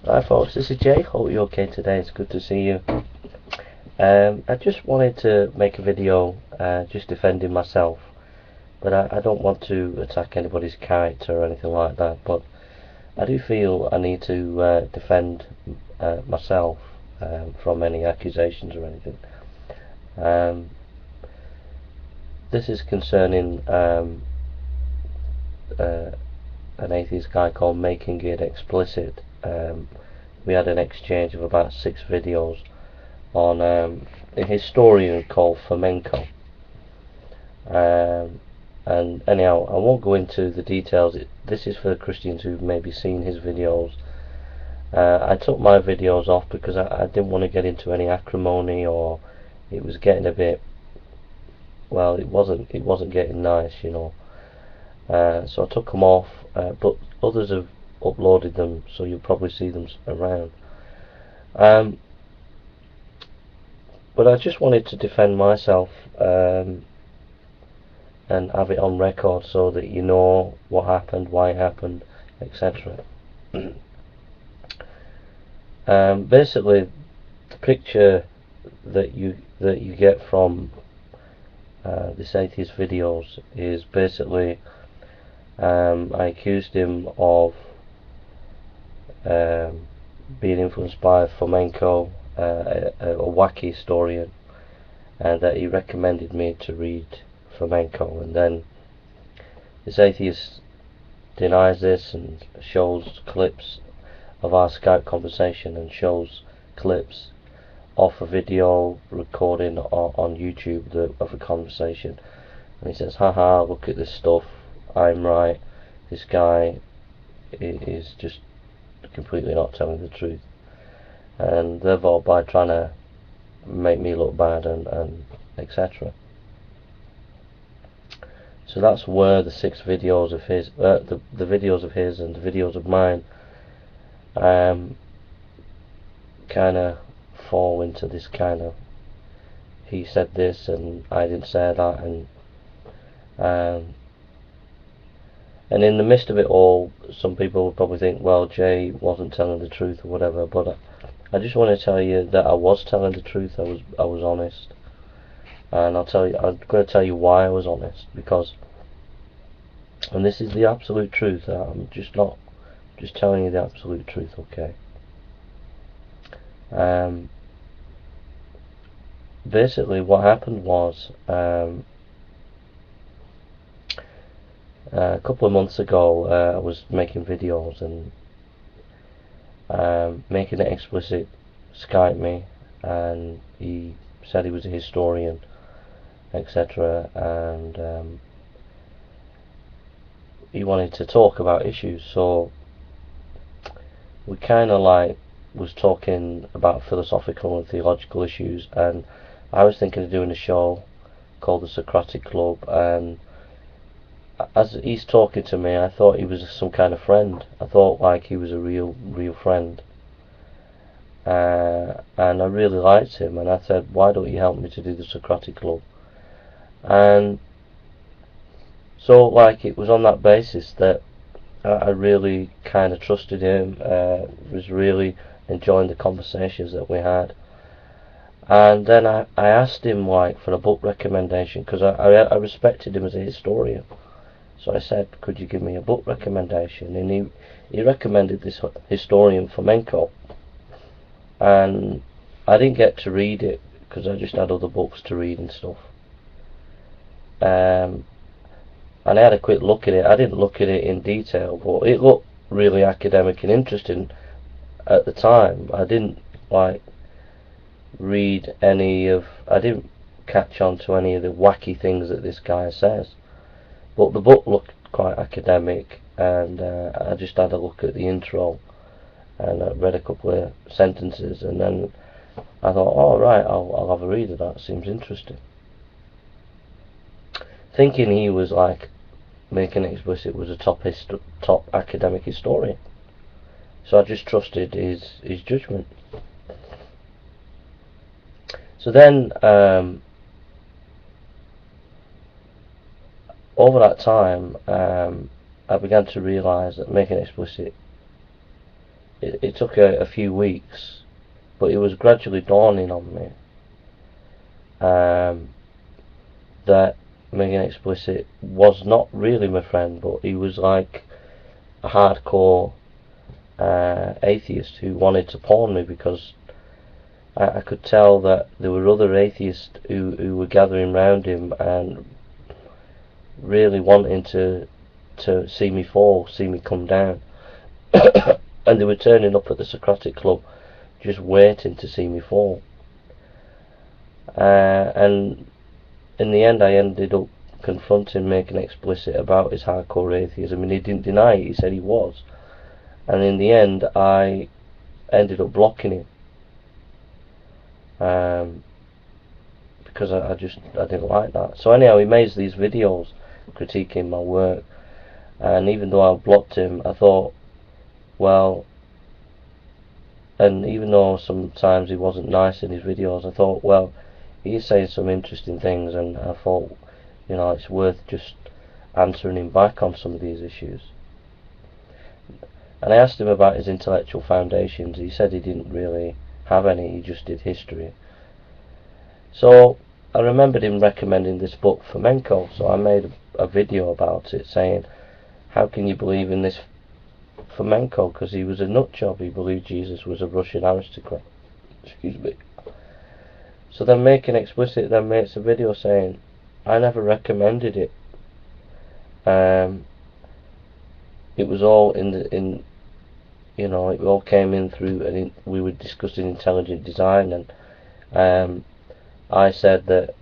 Hi folks, this is Jay. Hope you're okay today. It's good to see you. I just wanted to make a video just defending myself, but I don't want to attack anybody's character or anything like that, but I do feel I need to defend myself from any accusations or anything. This is concerning an atheist guy called MakingitExplicit. We had an exchange of about 6 videos on a historian called Fomenko. And anyhow, I won't go into the details. This is for the Christians who've maybe seen his videos. I took my videos off because I didn't want to get into any acrimony, or it was getting a bit, well, it wasn't getting nice, you know. So I took them off, but others have uploaded them, so you'll probably see them around. But I just wanted to defend myself and have it on record so that you know what happened, why it happened, etc. Basically, the picture that you get from this atheist videos is basically I accused him of being influenced by Fomenko, a wacky historian, and that he recommended me to read Fomenko, and then this atheist denies this and shows clips of our Skype conversation and shows clips of a video recording on YouTube of a conversation, and he says, haha, look at this stuff, I'm right, this guy is just completely not telling the truth, and therefore by trying to make me look bad and etc. So that's where the 6 videos of his, the videos of his and the videos of mine kind of fall into this kind of, he said this and I didn't say that, and in the midst of it all, some people would probably think, well, Jay wasn't telling the truth or whatever, but I just want to tell you that I was telling the truth. I was honest, and I'm going to tell you why I was honest, because, and this is the absolute truth. I'm just telling you the absolute truth, okay? Basically, what happened was a couple of months ago, I was making videos, and Making It Explicit Skyped me, and he said he was a historian, etc., and he wanted to talk about issues. So we kind of like was talking about philosophical and theological issues, and I was thinking of doing a show called the Socratic Club, and as he's talking to me, I thought he was some kind of friend. I thought like he was a real friend, and I really liked him, and I said, why don't you help me to do the Socratic Club? And so like it was on that basis that I really kind of trusted him, was really enjoying the conversations that we had. And then I asked him like for a book recommendation, because I respected him as a historian. So I said, could you give me a book recommendation? And he recommended this historian Fomenko, and I didn't get to read it because I just had other books to read and stuff. And I had a quick look at it. I didn't look at it in detail, but it looked really academic and interesting at the time. I didn't like read I didn't catch on to any of the wacky things that this guy says, but the book looked quite academic, and I just had a look at the intro, and I read a couple of sentences, and then I thought, oh right, I'll have a read of that, seems interesting. Thinking he was like, Making It Explicit was a top academic historian, so I just trusted his judgment. So then over that time, I began to realise that Making It Explicit it took a few weeks, but it was gradually dawning on me that Making Explicit was not really my friend, but he was like a hardcore atheist who wanted to pawn me, because I could tell that there were other atheists who were gathering round him and really wanting to see me fall, see me come down. And they were turning up at the Socratic Club just waiting to see me fall. And in the end I ended up confronting Making Explicit about his hardcore atheism, and he didn't deny it, he said he was. And in the end I ended up blocking him, because I didn't like that. So anyhow, he made these videos critiquing my work, and even though I blocked him, I thought, well, and even though sometimes he wasn't nice in his videos, I thought, well, he's saying some interesting things, and I thought, you know, it's worth just answering him back on some of these issues. And I asked him about his intellectual foundations. He said he didn't really have any, he just did history. So I remembered him recommending this book, Fomenko, so I made a video about it, saying, how can you believe in this Fomenko? Because he was a nutjob, he believed Jesus was a Russian aristocrat. Excuse me. So then Making Explicit then makes a video saying, I never recommended it. It was all you know, it all came in through, and we were discussing intelligent design, and I said that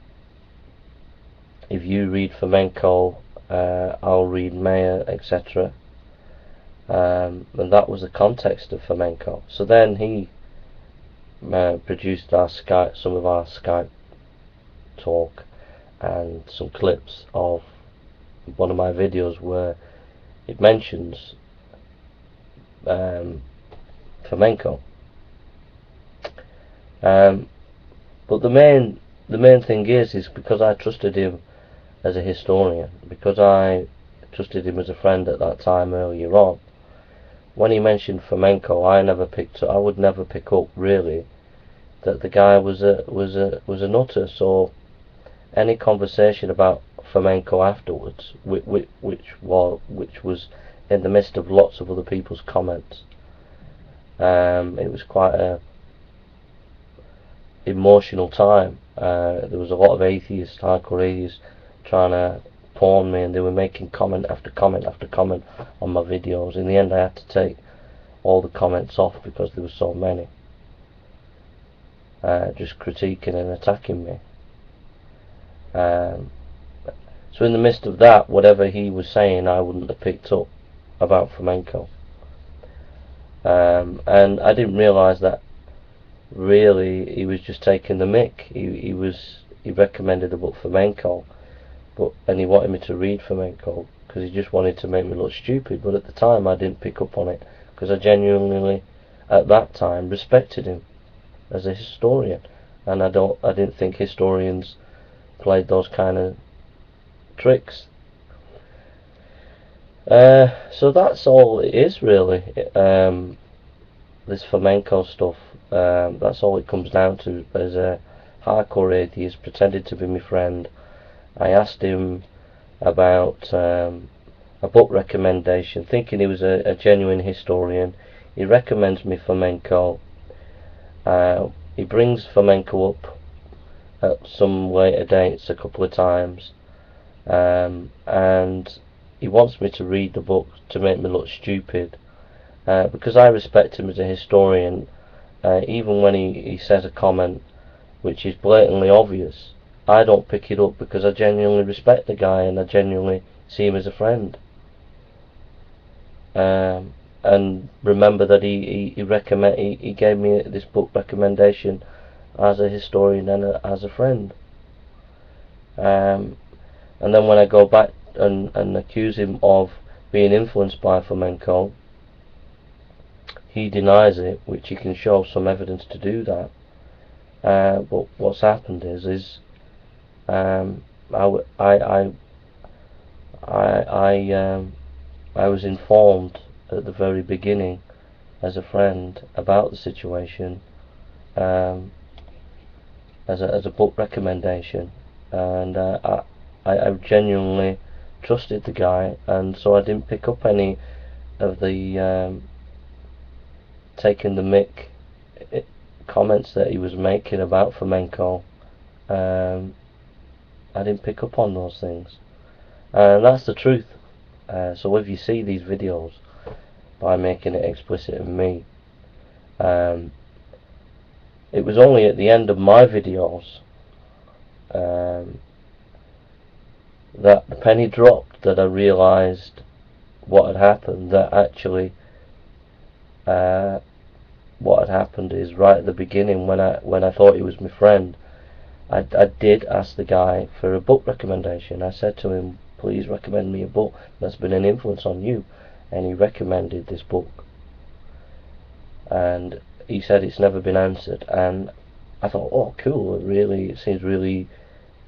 if you read Fomenko, I'll read Mayer, etc. And that was the context of Fomenko. So then he produced some of our Skype talk and some clips of one of my videos where it mentions Fomenko. But the main thing is because I trusted him as a historian, because I trusted him as a friend at that time earlier on. When he mentioned Fomenko, I would never pick up really that the guy was a nutter. So any conversation about Fomenko afterwards, which was in the midst of lots of other people's comments, it was quite a emotional time. There was a lot of atheists, hardcore atheists, trying to pawn me, and they were making comment after comment after comment on my videos. In the end I had to take all the comments off because there were so many just critiquing and attacking me. So in the midst of that, whatever he was saying I wouldn't have picked up about Fomenko, and I didn't realise that really he was just taking the mick. He recommended the book Fomenko, and he wanted me to read Fomenko because he just wanted to make me look stupid. But at the time I didn't pick up on it, because I genuinely at that time respected him as a historian, and I didn't think historians played those kind of tricks. So that's all it is really. This Fomenko stuff, that's all it comes down to. As a hardcore atheist pretended to be my friend, I asked him about a book recommendation, thinking he was a genuine historian. He recommends me Fomenko. He brings Fomenko up at some later dates a couple of times, and he wants me to read the book to make me look stupid, because I respect him as a historian. Even when he says a comment which is blatantly obvious, I don't pick it up because I genuinely respect the guy and I genuinely see him as a friend. And remember that he gave me this book recommendation as a historian and as a friend. And then when I go back and accuse him of being influenced by Fomenko, he denies it, which he can show some evidence to do that. But what's happened is I was informed at the very beginning as a friend about the situation, as a book recommendation, and I genuinely trusted the guy, and so I didn't pick up any of the taking the mick comments that he was making about Fomenko. I didn't pick up on those things, and that's the truth. So if you see these videos by Making It Explicit and me, it was only at the end of my videos that the penny dropped, that I realised what had happened. That actually what had happened is, right at the beginning, when I thought he was my friend, I did ask the guy for a book recommendation. I said to him, please recommend me a book that's been an influence on you, and he recommended this book, and he said it's never been answered. And I thought, oh cool, it seems really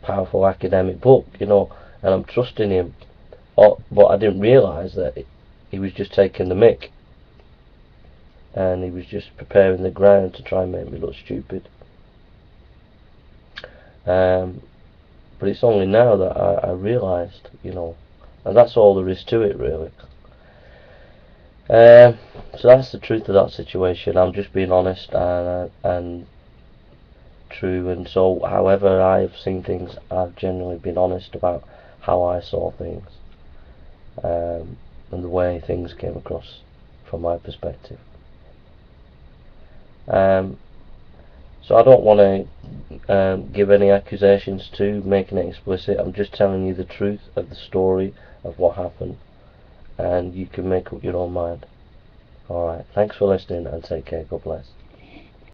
powerful academic book, and I'm trusting him. But I didn't realise that he was just taking the mick, and he was just preparing the ground to try and make me look stupid. But it's only now that I realised, and that's all there is to it, really. So that's the truth of that situation. I'm just being honest and true, and so however I've seen things, I've genuinely been honest about how I saw things, and the way things came across from my perspective. So I don't want to give any accusations to Making It Explicit. I'm just telling you the truth of the story of what happened, and you can make up your own mind. Alright, thanks for listening, and take care. God bless.